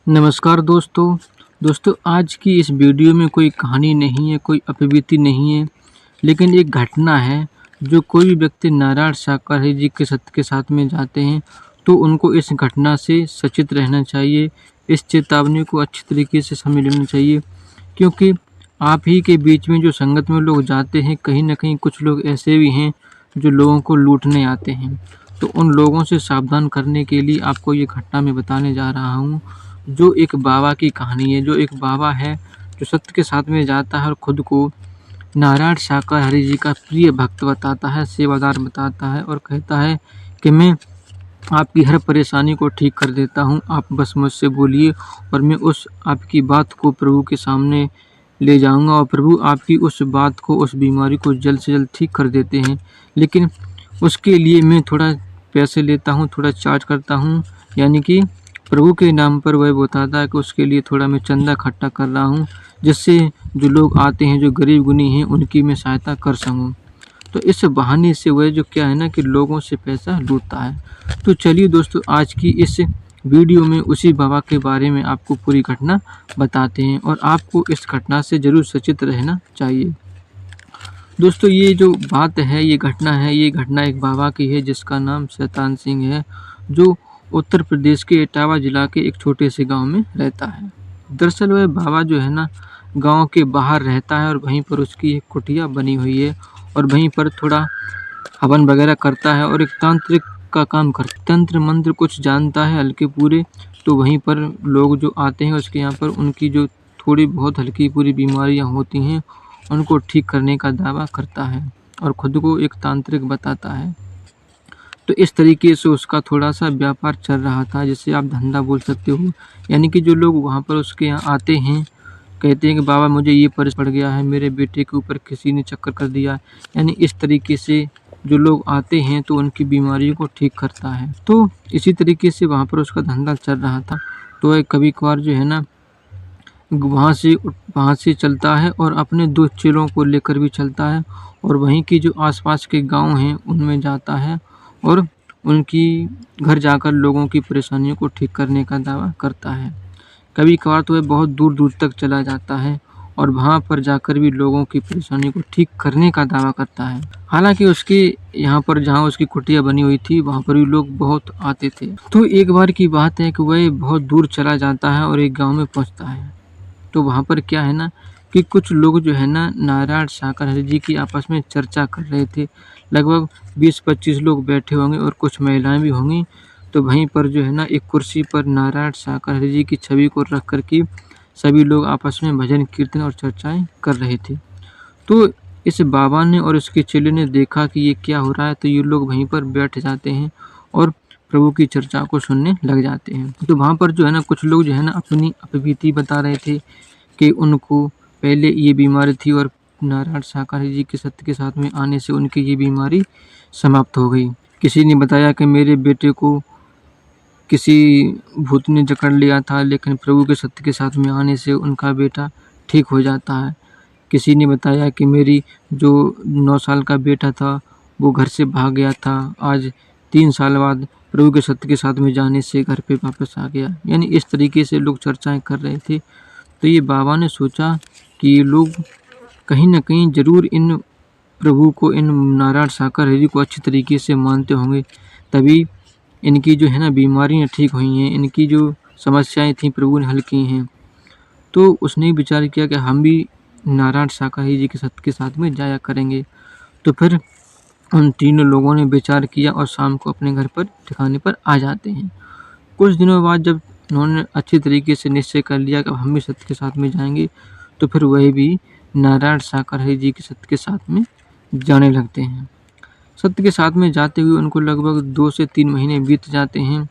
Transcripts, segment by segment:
नमस्कार दोस्तों आज की इस वीडियो में कोई कहानी नहीं है, कोई अपबीती नहीं है, लेकिन एक घटना है जो कोई भी व्यक्ति नारायण शाकाहारी जी के सत्य के साथ में जाते हैं तो उनको इस घटना से सचेत रहना चाहिए। इस चेतावनी को अच्छी तरीके से समझ लेना चाहिए, क्योंकि आप ही के बीच में जो संगत में लोग जाते हैं, कहीं न कहीं कुछ लोग ऐसे भी हैं जो लोगों को लूटने आते हैं। तो उन लोगों से सावधान करने के लिए आपको ये घटना मैं बताने जा रहा हूँ, जो एक बाबा की कहानी है। जो एक बाबा है जो सत्य के साथ में जाता है और खुद को नारायण शाकाहारी जी का प्रिय भक्त बताता है, सेवादार बताता है और कहता है कि मैं आपकी हर परेशानी को ठीक कर देता हूँ, आप बस मुझसे बोलिए और मैं उस आपकी बात को प्रभु के सामने ले जाऊँगा और प्रभु आपकी उस बात को, उस बीमारी को जल्द से जल्द ठीक कर देते हैं। लेकिन उसके लिए मैं थोड़ा पैसे लेता हूँ, थोड़ा चार्ज करता हूँ, यानी कि प्रभु के नाम पर वह बताता है कि उसके लिए थोड़ा मैं चंदा इकट्ठा कर रहा हूँ, जिससे जो लोग आते हैं, जो गरीब गुनी हैं, उनकी मैं सहायता कर सकूँ। तो इस बहाने से वह जो क्या है ना कि लोगों से पैसा लूटता है। तो चलिए दोस्तों, आज की इस वीडियो में उसी बाबा के बारे में आपको पूरी घटना बताते हैं और आपको इस घटना से ज़रूर सचेत रहना चाहिए। दोस्तों, ये जो बात है, ये घटना एक बाबा की है जिसका नाम शैतान सिंह है, जो उत्तर प्रदेश के इटावा जिला के एक छोटे से गांव में रहता है। दरअसल वह बाबा जो है ना, गांव के बाहर रहता है और वहीं पर उसकी एक कुटिया बनी हुई है और वहीं पर थोड़ा हवन वगैरह करता है और एक तांत्रिक का काम करता है। तंत्र मंत्र कुछ जानता है हल्के पूरे। तो वहीं पर लोग जो आते हैं उसके यहाँ पर, उनकी जो थोड़ी बहुत हल्की पूरी बीमारियाँ होती हैं, उनको ठीक करने का दावा करता है और खुद को एक तांत्रिक बताता है। तो इस तरीके से उसका थोड़ा-सा व्यापार चल रहा था, जिसे आप धंधा बोल सकते हो। यानी कि जो लोग वहाँ पर उसके यहाँ आते हैं, कहते हैं कि बाबा मुझे ये पड़ गया है, मेरे बेटे के ऊपर किसी ने चक्कर कर दिया। यानी इस तरीके से जो लोग आते हैं तो उनकी बीमारियों को ठीक करता है। तो इसी तरीके से वहाँ पर उसका धंधा चल रहा था। तो वह कभी-कभार जो है ना, वहाँ से चलता है और अपने 2 चेलों को लेकर भी चलता है और वहीं की जो आस-पास के गाँव हैं उनमें जाता है और उनकी घर जाकर लोगों की परेशानियों को ठीक करने का दावा करता है। कभी-कभार तो वह बहुत दूर-दूर तक चला जाता है और वहाँ पर जाकर भी लोगों की परेशानी को ठीक करने का दावा करता है। हालाँकि उसके यहाँ पर, जहाँ उसकी कुटिया बनी हुई थी, वहाँ पर भी लोग बहुत आते थे। तो एक बार की बात है कि वह बहुत दूर चला जाता है और एक गाँव में पहुँचता है। तो वहाँ पर क्या है ना कि कुछ लोग जो है ना, नारायण शाकाहारी जी की आपस में चर्चा कर रहे थे। लगभग 20-25 लोग बैठे होंगे और कुछ महिलाएं भी होंगी। तो वहीं पर जो है ना, एक कुर्सी पर नारायण शाकाहारी जी की छवि को रख कर के सभी लोग आपस में भजन कीर्तन और चर्चाएं कर रहे थे। तो इस बाबा ने और उसके चेले ने देखा कि ये क्या हो रहा है, तो ये लोग वहीं पर बैठ जाते हैं और प्रभु की चर्चा को सुनने लग जाते हैं। तो वहाँ पर जो है ना, कुछ लोग जो है ना अपनी अपबीती बता रहे थे कि उनको पहले ये बीमारी थी और नारायण शाकाहारी जी के सत्य के साथ में आने से उनकी ये बीमारी समाप्त हो गई। किसी ने बताया कि मेरे बेटे को किसी भूत ने जकड़ लिया था, लेकिन प्रभु के सत्य के साथ में आने से उनका बेटा ठीक हो जाता है। किसी ने बताया कि मेरी जो 9 साल का बेटा था, वो घर से भाग गया था, आज 3 साल बाद प्रभु के सत्य के साथ में जाने से घर पे वापस आ गया। यानी इस तरीके से लोग चर्चाएँ कर रहे थे। तो ये बाबा ने सोचा कि ये लोग कहीं न कहीं ज़रूर इन प्रभु को, इन नारायण शाकाहारी जी को अच्छी तरीके से मानते होंगे, तभी इनकी जो है ना बीमारियाँ ठीक हुई हैं, इनकी जो समस्याएँ थीं प्रभु ने हल की हैं। तो उसने विचार किया कि हम भी नारायण शाकाहारी जी के सत्य के साथ में जाया करेंगे। तो फिर उन तीनों लोगों ने विचार किया और शाम को अपने घर पर ठिकाने पर आ जाते हैं। कुछ दिनों बाद जब उन्होंने अच्छी तरीके से निश्चय कर लिया कि अब हम भी सत्य के साथ में जाएँगे, तो फिर वह भी नारायण शाकाहारी जी के सत्य के साथ में जाने लगते हैं। सत्य के साथ में जाते हुए उनको लगभग 2 से 3 महीने बीत जाते हैं।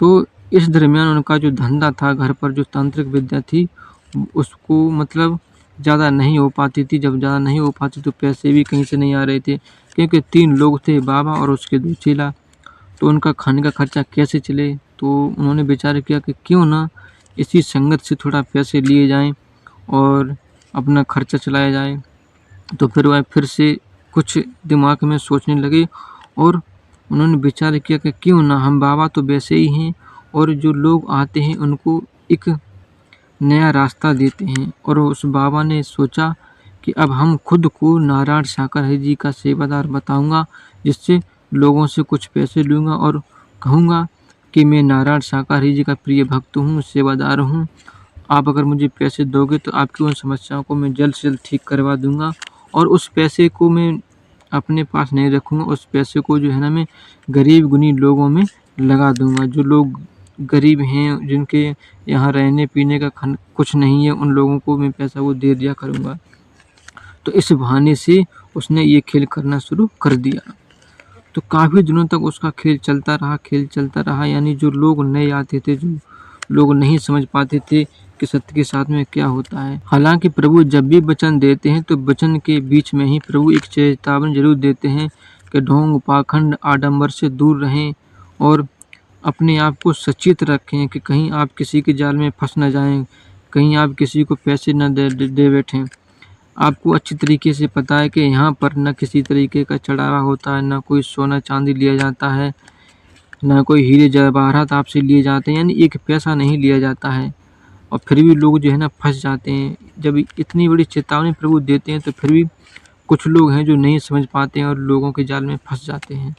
तो इस दरमियान उनका जो धंधा था, घर पर जो तांत्रिक विद्या थी, उसको मतलब ज़्यादा नहीं हो पाती थी। जब ज़्यादा नहीं हो पाती तो पैसे भी कहीं से नहीं आ रहे थे, क्योंकि 3 लोग थे, बाबा और उसके 2 चेला। तो उनका खाने का खर्चा कैसे चले? तो उन्होंने विचार किया कि क्यों ना इसी संगत से थोड़ा पैसे लिए जाएँ और अपना खर्चा चलाया जाए। तो फिर वह फिर से कुछ दिमाग में सोचने लगे और उन्होंने विचार किया कि क्यों ना हम, बाबा तो वैसे ही हैं और जो लोग आते हैं उनको एक नया रास्ता देते हैं। और उस बाबा ने सोचा कि अब हम खुद को नारायण शाकाहारी जी का सेवादार बताऊंगा, जिससे लोगों से कुछ पैसे लूँगा और कहूँगा कि मैं नारायण शाकाहारी जी का प्रिय भक्त हूँ, सेवादार हूँ। आप अगर मुझे पैसे दोगे तो आपकी उन समस्याओं को मैं जल्द से जल्द ठीक करवा दूँगा, और उस पैसे को मैं अपने पास नहीं रखूँगा। उस पैसे को जो है ना, मैं गरीब गुनी लोगों में लगा दूँगा। जो लोग गरीब हैं, जिनके यहाँ रहने पीने का कुछ नहीं है, उन लोगों को मैं पैसा वो दे दिया करूँगा। तो इस बहाने से उसने ये खेल करना शुरू कर दिया। तो काफ़ी दिनों तक उसका खेल चलता रहा। यानी जो लोग नए आते थे, जो लोग नहीं समझ पाते थे कि सत्य के साथ में क्या होता है। हालांकि प्रभु जब भी वचन देते हैं तो वचन के बीच में ही प्रभु एक चेतावनी जरूर देते हैं कि ढोंग पाखंड आडंबर से दूर रहें और अपने आप को सचेत रखें कि कहीं आप किसी के जाल में फंस न जाएं, कहीं आप किसी को पैसे न दे बैठें। आपको अच्छी तरीके से पता है कि यहाँ पर न किसी तरीके का चढ़ावा होता है, न कोई सोना चांदी लिया जाता है, न कोई हीरे जवाहरात आपसे लिए जाते हैं, यानी एक पैसा नहीं लिया जाता है। और फिर भी लोग जो है ना फंस जाते हैं। जब इतनी बड़ी चेतावनी प्रभु देते हैं तो फिर भी कुछ लोग हैं जो नहीं समझ पाते हैं और लोगों के जाल में फंस जाते हैं।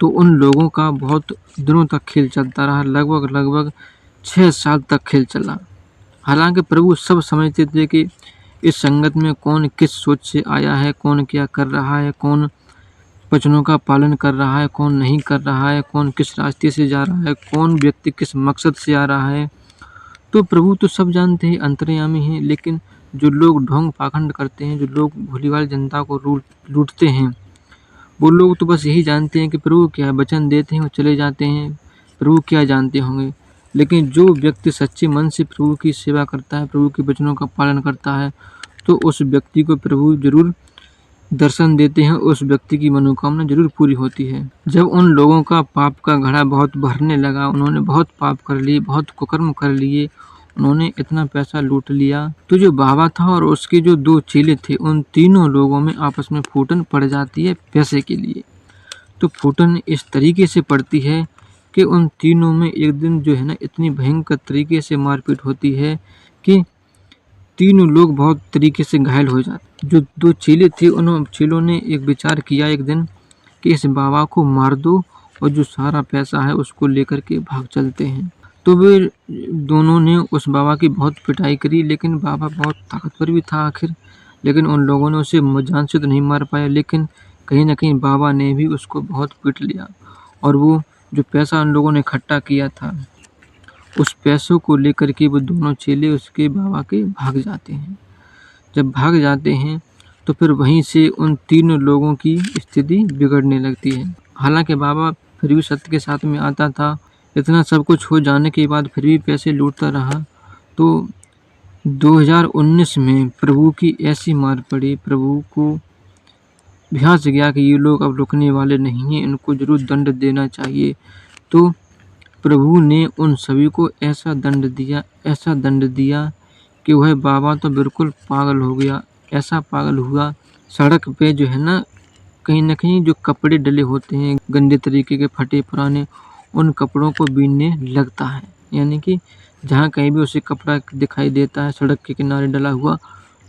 तो उन लोगों का बहुत दिनों तक खेल चलता रहा, लगभग 6 साल तक खेल चला। हालांकि प्रभु सब समझते थे कि इस संगत में कौन किस सोच से आया है, कौन क्या कर रहा है, कौन वचनों का पालन कर रहा है, कौन नहीं कर रहा है, कौन किस रास्ते से जा रहा है, कौन व्यक्ति किस मकसद से आ रहा है। तो प्रभु तो सब जानते हैं, अंतर्यामी हैं। लेकिन जो लोग ढोंग पाखंड करते हैं, जो लोग भोलीभाली जनता को लूटते हैं, वो लोग तो बस यही जानते हैं कि प्रभु क्या वचन देते हैं और चले जाते हैं, प्रभु क्या जानते होंगे। लेकिन जो व्यक्ति सच्चे मन से प्रभु की सेवा करता है, प्रभु के वचनों का पालन करता है, तो उस व्यक्ति को प्रभु जरूर दर्शन देते हैं, उस व्यक्ति की मनोकामना जरूर पूरी होती है। जब उन लोगों का पाप का घड़ा बहुत भरने लगा, उन्होंने बहुत पाप कर लिए, बहुत कुकर्म कर लिए, उन्होंने इतना पैसा लूट लिया, तो जो बाबा था और उसके जो 2 चेले थे, उन तीनों लोगों में आपस में फूटन पड़ जाती है पैसे के लिए। तो फूटन इस तरीके से पड़ती है कि उन तीनों में एक दिन जो है ना इतनी भयंकर तरीके से मारपीट होती है कि तीनों लोग बहुत तरीके से घायल हो जाते। जो 2 चेले थे, उन चेलों ने एक विचार किया एक दिन कि इस बाबा को मार दो और जो सारा पैसा है उसको लेकर के भाग चलते हैं। तो वे दोनों ने उस बाबा की बहुत पिटाई करी, लेकिन बाबा बहुत ताकतवर भी था आखिर। लेकिन उन लोगों ने उसे जान से तो नहीं मार पाया, लेकिन कहीं ना कहीं बाबा ने भी उसको बहुत पीट लिया। और वो जो पैसा उन लोगों ने इकट्ठा किया था, उस पैसों को लेकर के वो दोनों चेले उसके बाबा के भाग जाते हैं। जब भाग जाते हैं तो फिर वहीं से उन तीनों लोगों की स्थिति बिगड़ने लगती है। हालांकि बाबा फिर भी सत्य के साथ में आता था। इतना सब कुछ हो जाने के बाद फिर भी पैसे लूटता रहा। तो 2019 में प्रभु की ऐसी मार पड़ी, प्रभु को भ्यास गया कि ये लोग अब रुकने वाले नहीं हैं, इनको जरूर दंड देना चाहिए। तो प्रभु ने उन सभी को ऐसा दंड दिया कि वह बाबा तो बिल्कुल पागल हो गया। ऐसा पागल हुआ, सड़क पे जो है ना कहीं जो कपड़े डले होते हैं गंदे तरीके के, फटे पुराने, उन कपड़ों को बीनने लगता है। यानी कि जहाँ कहीं भी उसे कपड़ा दिखाई देता है सड़क के किनारे डला हुआ,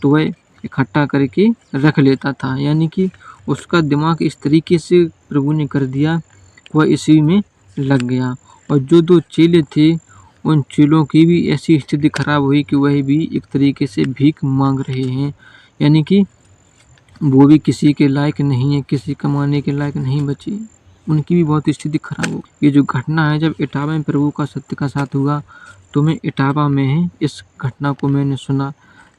तो वह इकट्ठा करके रख लेता था। यानी कि उसका दिमाग इस तरीके से प्रभु ने कर दिया, वह इसी में लग गया। और जो 2 चेले थे, उन चेलों की भी ऐसी स्थिति खराब हुई कि वह भी एक तरीके से भीख मांग रहे हैं। यानी कि वो भी किसी के लायक नहीं है, किसी कमाने के लायक नहीं बचे, उनकी भी बहुत स्थिति खराब हो। ये जो घटना है, जब इटावा में प्रभु का सत्य का साथ हुआ, तो मैं इटावा में है इस घटना को मैंने सुना।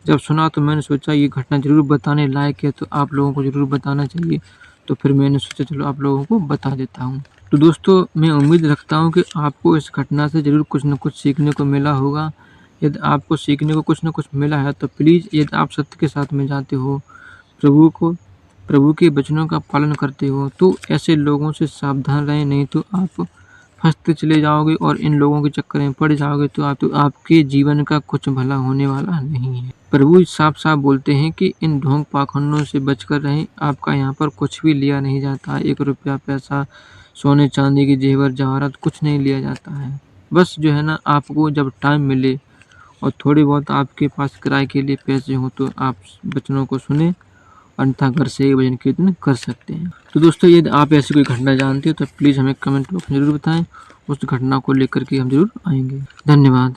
जब सुना तो मैंने सोचा ये घटना जरूर बताने लायक है, तो आप लोगों को जरूर बताना चाहिए। तो फिर मैंने सोचा चलो आप लोगों को बता देता हूँ। तो दोस्तों, मैं उम्मीद रखता हूँ कि आपको इस घटना से ज़रूर कुछ न कुछ सीखने को मिला होगा। यदि आपको सीखने को कुछ न कुछ मिला है तो प्लीज़, यदि आप सत्य के साथ में जाते हो, प्रभु के वचनों का पालन करते हो, तो ऐसे लोगों से सावधान रहें, नहीं तो आप फंसते चले जाओगे और इन लोगों के चक्कर में पड़ जाओगे, तो आपके जीवन का कुछ भला होने वाला नहीं है। प्रभु साफ साफ बोलते हैं कि इन ढोंग पाखंडों से बचकर रहें। आपका यहाँ पर कुछ भी लिया नहीं जाता है, 1 रुपया पैसा, सोने चांदी के जेवर जवाहरात कुछ नहीं लिया जाता है। बस जो है ना, आपको जब टाइम मिले और थोड़ी बहुत आपके पास किराए के लिए पैसे हों तो आप वचनों को सुने, अन्यथा घर से ही भजन कीर्तन कर सकते हैं। तो दोस्तों, यदि आप ऐसी कोई घटना जानते हो तो प्लीज़ हमें कमेंट बॉक्स में ज़रूर बताएँ। उस घटना को लेकर के हम ज़रूर आएँगे। धन्यवाद।